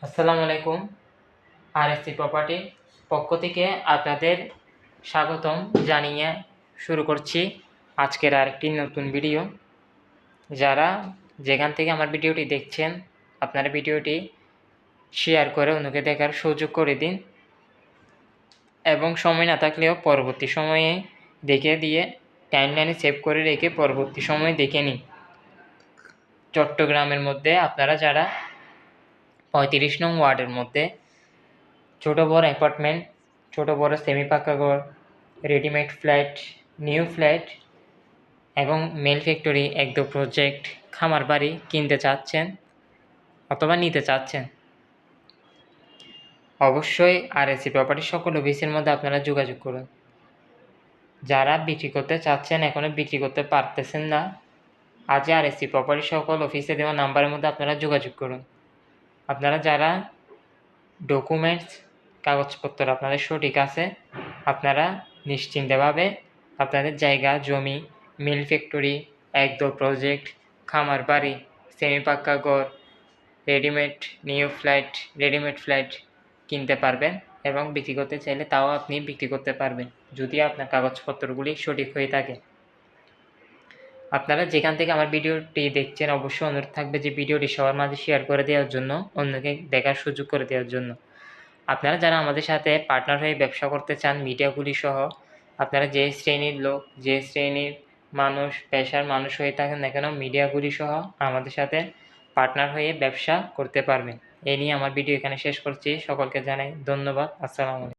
আসসালামু আলাইকুম। আরএসসি প্রপার্টির পক্ষ থেকে আপনাদের স্বাগতম জানিয়ে শুরু করছি আজকের আরেকটি নতুন ভিডিও। যারা যেখান থেকে আমার ভিডিওটি দেখছেন, আপনারা ভিডিওটি শেয়ার করে অন্যকে দেখার সুযোগ করে দিন এবং সময় না থাকলেও পরবর্তী সময়ে দেখে দিয়ে টাইমলাইনে সেভ করে রেখে পরবর্তী সময়ে দেখে নিন। চট্টগ্রামের মধ্যে আপনারা যারা 35 নং ওয়ার্ডের মধ্যে ছোট বড় অ্যাপার্টমেন্ট, ছোট বড় সেমি পাকা ঘর, রেডিমেড ফ্ল্যাট, নিউ ফ্ল্যাট এবং মেল ফ্যাক্টরি, একদম প্রজেক্ট, খামার বাড়ি কিনতে চাচ্ছেন অথবা নিতে চাচ্ছেন, অবশ্যই আরএসসি প্রপার্টি সকল অফিসের মধ্যে আপনারা যোগাযোগ করুন। যারা বিক্রি করতে চাচ্ছেন এখনও বিক্রি করতে পারতেছেন না, আজই আরএসসি প্রপার্টি সকল অফিসে দেওয়া নাম্বারের মধ্যে আপনারা যোগাযোগ করুন। আপনারা যারা ডকুমেন্টস, কাগজপত্র আপনাদের সঠিক আছে, আপনারা নিশ্চিন্তভাবে আপনাদের জায়গা, জমি, মিল ফ্যাক্টরি, একদম প্রজেক্ট, খামার বাড়ি, সেমি পাক্কা ঘর, রেডিমেড ফ্ল্যাট কিনতে পারবেন এবং বিক্রি করতে চাইলে তাও আপনি বিক্রি করতে পারবেন যদি আপনার কাগজপত্রগুলি সঠিক হয়ে থাকে। আপনারা যেখান থেকে আমার ভিডিওটি দেখছেন অবশ্যই অনুরোধ থাকবে যে ভিডিওটি সবার মাঝে শেয়ার করে দেওয়ার জন্য, অন্যকে দেখার সুযোগ করে দেওয়ার জন্য। আপনারা যারা আমাদের সাথে পার্টনার হয়ে ব্যবসা করতে চান মিডিয়াগুলি সহ, আপনারা যে শ্রেণীর লোক, যে শ্রেণীর মানুষ, পেশার মানুষ হয়ে থাকেন না কেন, মিডিয়াগুলি সহ আমাদের সাথে পার্টনার হয়ে ব্যবসা করতে পারবেন। এই নিয়ে আমার ভিডিও এখানে শেষ করছি। সকলকে জানাই ধন্যবাদ। আসসালামু আলাইকুম।